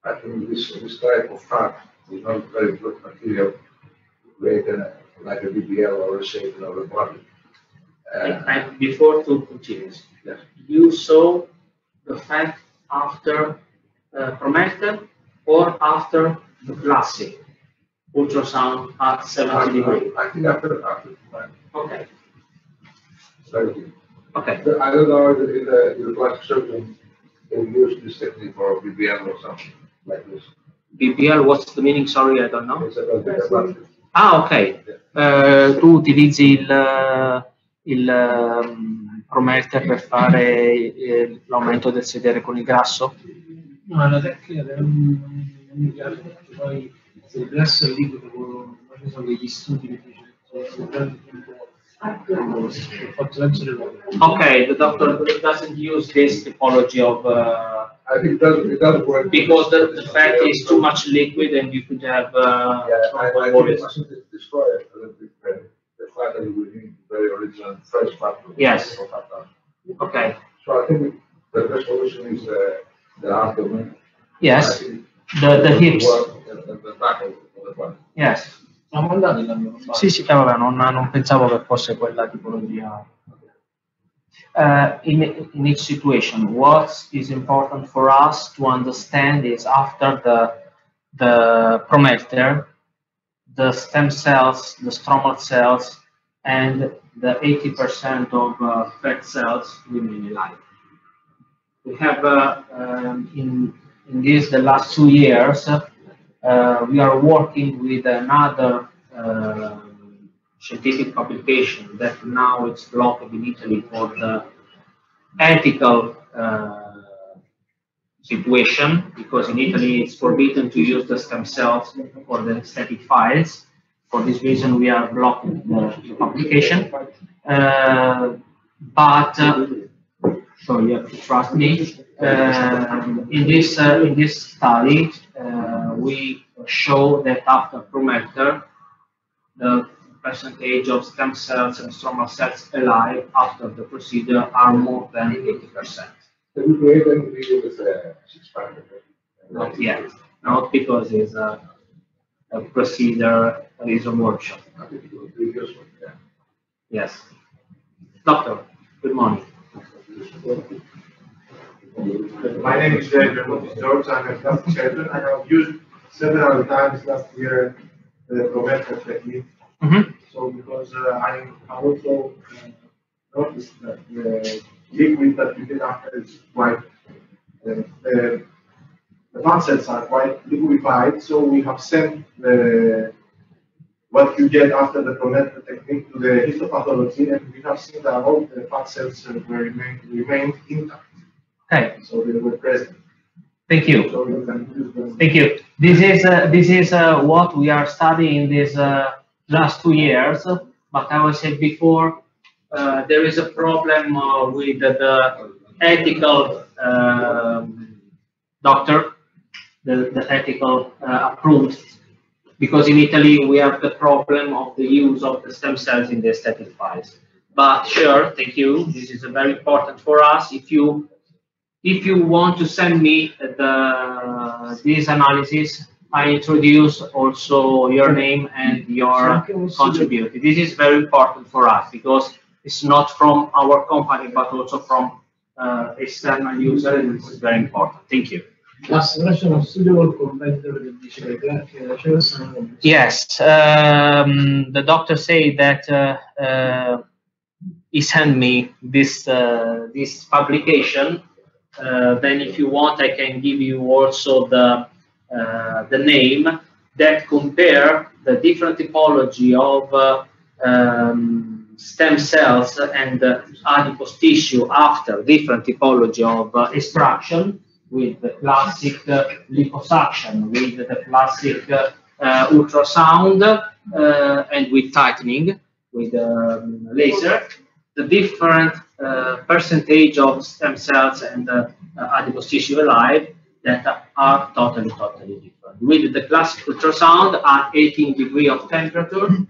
I think this type of fat is not very good material to create like a BBL or a shape of the body. And before to continue, Yes. you saw the fact after Promelter or after the classic ultrasound at 70 degrees? I think after. Okay. Very good. Okay. I don't know if the plastic surgeon will use this technique for BBL or something like this. BBL, what's the meaning? Sorry, I don't know. It's about the plastic. Ah, ok. Tu utilizzi il Promelter per fare l'aumento del sedere con il grasso? No, la tecnica non mi piace perché poi se il grasso è liquido, ci sono degli studi che dicono Okay, the doctor doesn't use this typology of I think it doesn't work. because the fat is too much liquid and you could have I think thromboembolism. it must destroy it a little bit. The fat that we need very original fresh fat. Yes. for fat loss. Okay. So I think the best solution is the abdomen. Yes. I think The hips. the back of the body. Yes. Sì, sì, vabbè, non pensavo che fosse quella tipologia. In each situation, what is important for us to understand is after the Promelter, the stem cells, the stromal cells, and the 80% of fat cells remain alive. We have in the last 2 years, we are working with another scientific publication that now it's blocked in Italy for the ethical situation, because in Italy it's forbidden to use the stem cells for the aesthetic files. For this reason, we are blocking the publication. But so you have to trust me. In this study, we show that after Promelter, the percentage of stem cells and stromal cells alive after the procedure are more than 80%. Can you create any video with a six-pack? Not yet, not because it's a procedure, it is a workshop. I think it would be useful. Yeah. Yes. Doctor, good morning. My name is George. I'm a plastic surgeon. I have used several times last year the Promelter technique. So because I also noticed that the liquid that you get after is quite the fat cells are quite liquefied. So we have sent what you get after the Promelter technique to the histopathology, and we have seen that all the fat cells remained intact. Okay. So they were present. Thank you. So you can use them. Thank you. This is what we are studying these last 2 years. But I was said before, there is a problem with the ethical doctor, the ethical approved, because in Italy we have the problem of the use of the stem cells in the aesthetic files. But sure, thank you. This is very important for us. If you want to send me this analysis, I introduce also your name and your contribution. This is very important for us because it's not from our company, but also from external user, and this is very important. Thank you. Yes, the doctor said that he sent me this publication. Then if you want, I can give you also the name that compare the different typology of stem cells and adipose tissue after different typology of extraction, with the classic liposuction, with the classic ultrasound, and with tightening, with laser, the different percentage of stem cells and adipose tissue alive that are totally different. With the classic ultrasound at 18 degrees of temperature,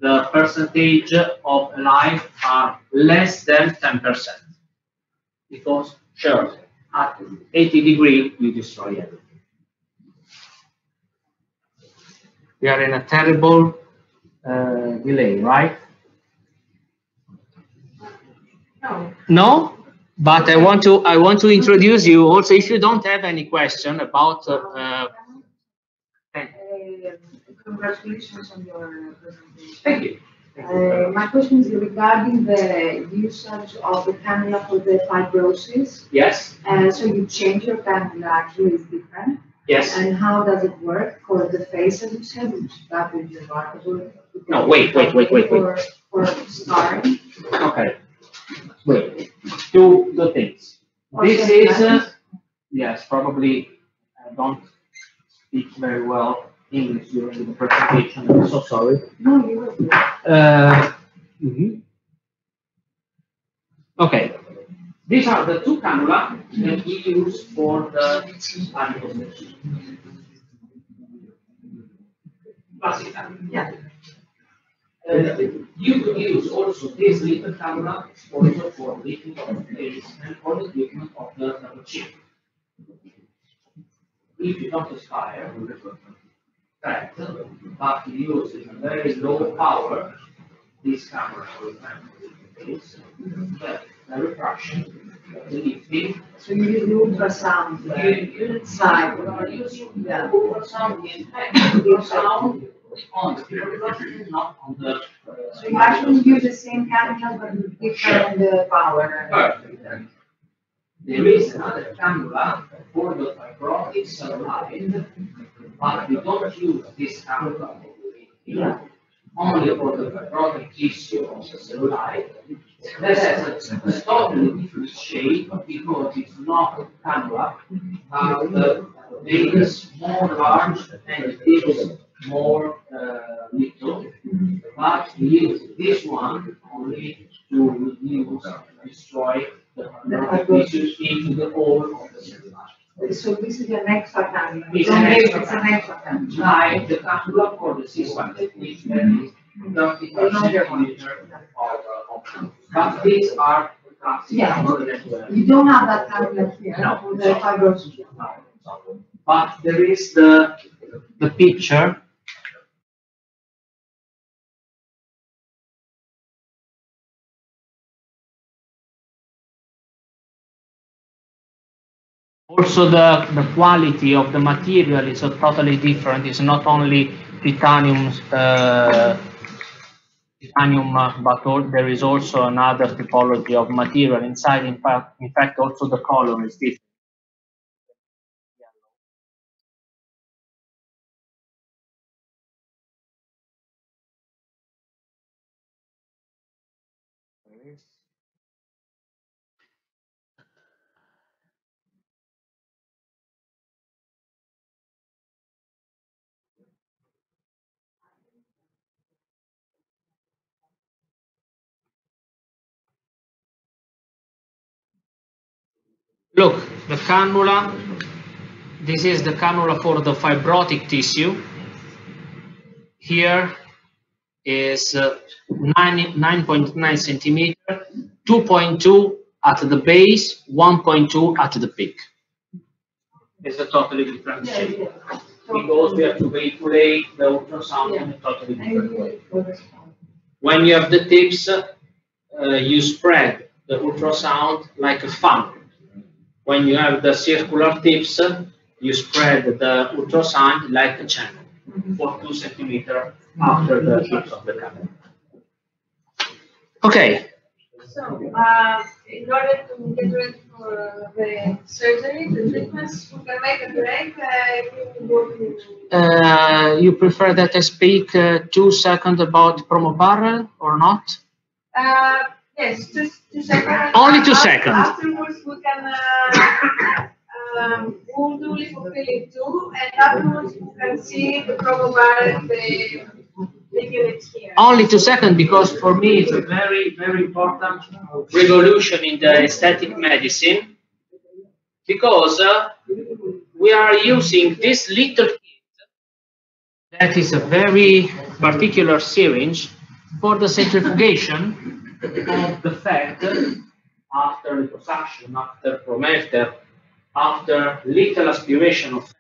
the percentage of alive are less than 10%. Because, sure, at 80 degrees, you destroy everything. We are in a terrible delay, right? No, but I want to introduce you also. If you don't have any question about, congratulations on your presentation. thank you. My question is regarding the usage of the cannula for the fibrosis. Yes. So you change your cannula, actually is different. Yes. And how does it work for the face, as you said, which that is remarkable? No, wait. For scarring. Okay. Wait. Two things. This is yes, probably I don't speak very well English during the presentation. I'm so sorry. No, you will. Okay. These are the two cannula that we use for the anticonception. Classic cannula. Yeah. You could use also this little cannula also for lifting of the face and for the treatment of the chip. If you don't aspire, correct, but you use in a very low power, this camera for example, is the refraction, the lifting. So you use the ultrasound inside. Yeah, ultrasound in ultrasound on the periphery, not on the. So you actually use the same cannula but with different power. There is another cannula for the fibrotic cellulite, but we don't use this cannula only for the fibrotic tissue of the cellulite. That has a totally different shape because it's not a cannula, but the veins more large and it is more little. But we use this one only to reduce, destroy the fibrotic tissue into the whole of the cellulite. So this is an extra cannula. It's an extra cannula. Like the cannula for the system, which is 30% monitor of but these are classic. You don't have that cannula here for the fibrosis. But there is the picture. Also, the quality of the material is totally different. It's not only titanium, but there is also another typology of material inside. In fact, also the color is different. Look, the cannula, this is the cannula for the fibrotic tissue. Here is 9.9 centimeter, 2.2 at the base, 1.2 at the peak. It's a totally different shape. Because we have to manipulate the ultrasound in a totally different way. When you have the tips, you spread the ultrasound like a funnel. When you have the circular tips, you spread the ultrasound like a channel for 2 centimeters after the tips of the camera. Okay. So, in order to get ready for the surgery, the treatments, we can make a break. You prefer that I speak 2 seconds about Promelter or not? Yes, just 2 seconds. Only 2 seconds. Afterwards, we can we'll do lipophilic too, and afterwards we can see the Promelter and the units here. Only 2 seconds, because for me it's a very, very important revolution in the aesthetic medicine, because we are using this little kit that is a very particular syringe for the centrifugation of the fat after liposuction, after Promelter, after little aspiration of fat.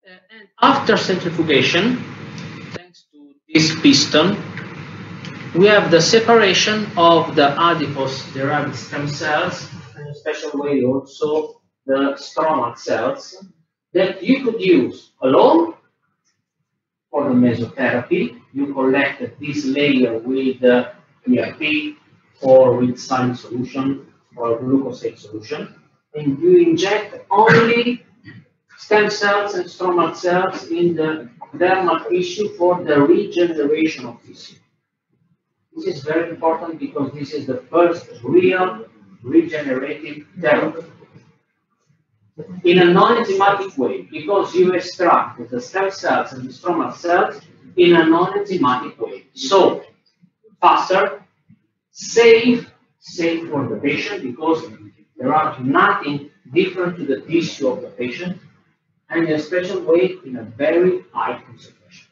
And after centrifugation, thanks to this piston, we have the separation of the adipose-derived stem cells, and in a special way also the stromal cells, that you could use alone for the mesotherapy. You collect this layer with ERP or with saline solution or glucosate solution, and you inject only stem cells and stromal cells in the dermal tissue for the regeneration of tissue. This is very important because this is the first real regenerative therapy. In a non-enzymatic way, because you extract the stem cells and the stromal cells in a non-enzymatic way. So, faster, safe for the patient because there are nothing different to the tissue of the patient, and in a special way in a very high concentration.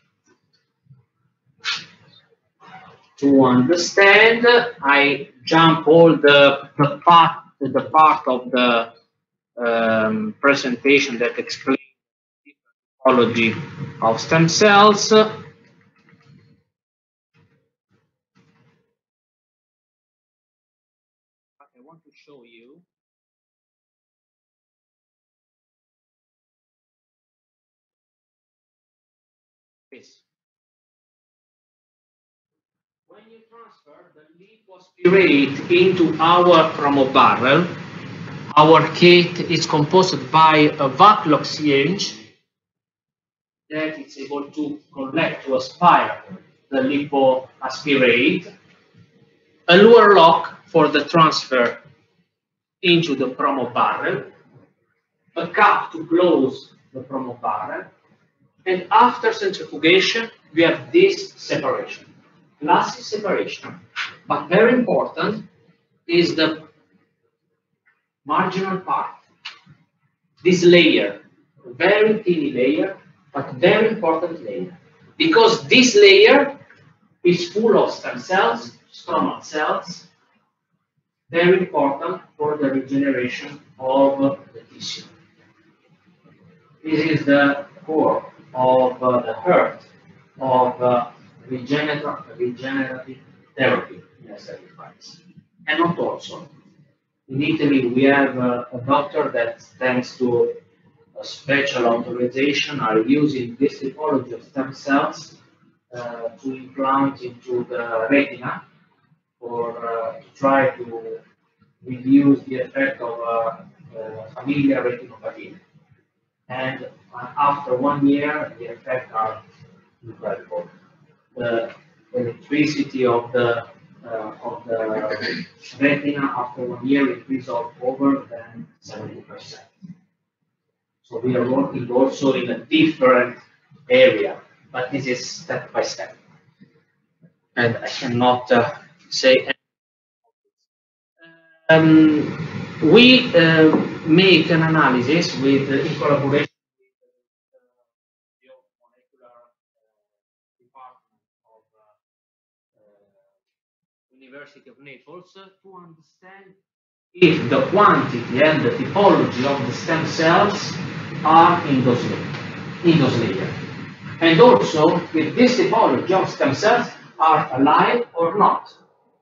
To understand, I jump all the part of the presentation that explains the pathology of stem cells. I want to show you this. When you transfer the lipoaspirate into our promo barrel, our kit is composed by a Vaclox syringe that is able to collect, to aspire the lipoaspirate, a lure lock for the transfer into the promo barrel, a cap to close the promo barrel, and after centrifugation, we have this separation. Classic separation, but very important is the marginal part. This layer, very thin layer, but very important layer, because this layer is full of stem cells, stromal cells, very important for the regeneration of the tissue. This is the core of the heart of regenerative therapy in aesthetic. And not also. In Italy, we have a doctor that, thanks to a special authorization, are using this typology of stem cells to implant into the retina or to try to reduce the effect of familial retinopathy. And after 1 year, the effects are incredible. The electricity of the retina after 1 year increase of over than 70%. So we are working also in a different area, but this is step by step. And I cannot say anything. We make an analysis with in collaboration with the biomolecular department of University of Naples to understand if the quantity and the typology of the stem cells are in those layers. And also if this typology of stem cells are alive or not,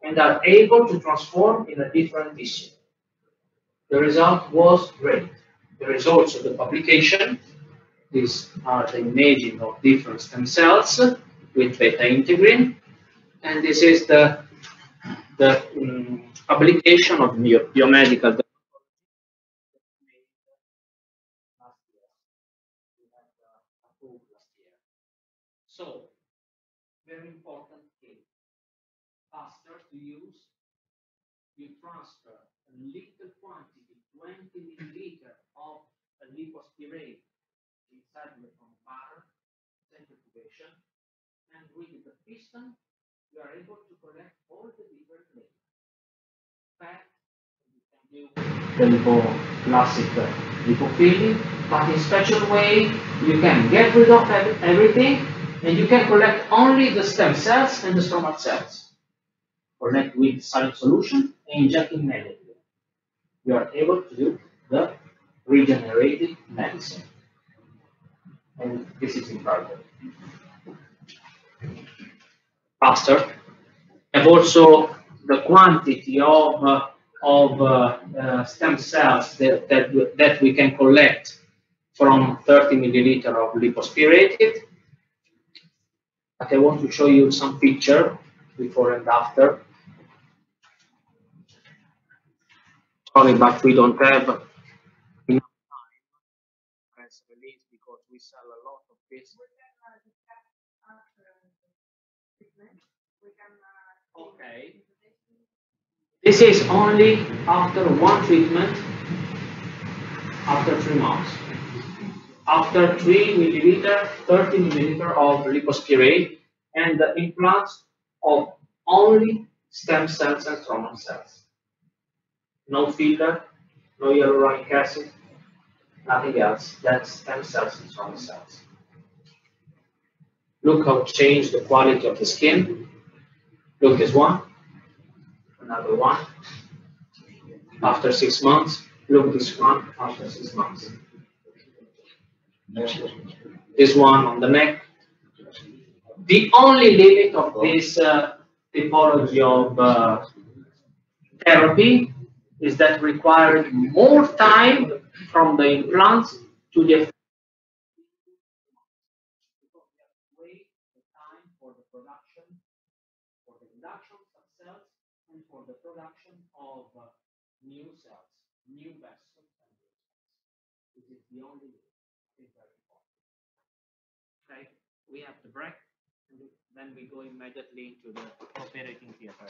and are able to transform in a different tissue. The result was great. There is also the publication. These are the imaging of different stem cells with beta-integrin, and this is the publication of biomedical last year. So, very important thing. Faster to use. You transfer a little quantity, 20 milliliters of a lipoaspirate inside the barrel, centrifugation, and with the piston, you are able to collect all the different layers. Fat, you can do the classic lipofilling, but in special way, you can get rid of everything, and you can collect only the stem cells and the stromal cells. Connect with saline solution and inject immediately. You are able to do the regenerative medicine. And this is incredible. Faster, have also the quantity of stem cells that we can collect from 30 milliliter of lipospirated. But I want to show you some picture before and after. Sorry, but we don't have enough time press release because we sell a lot of this. Okay. This is only after one treatment, after 3 months. After 3 milliliter, 30 milliliter of lipospirate and the implants of only stem cells and stromal cells. No filler, no hyaluronic acid, nothing else. That's stem cells and stromal cells. Look how it changed the quality of the skin. Look this one, another one. After 6 months, look this one after 6 months. This one on the neck. The only limit of this typology of therapy is that required more time from the implants to the effect. Because we have to wait the time for the production, for the induction of cells, and for the production of new cells, new vessels. This is the only thing very important. Okay, we have the break, and then we go immediately into the operating theater.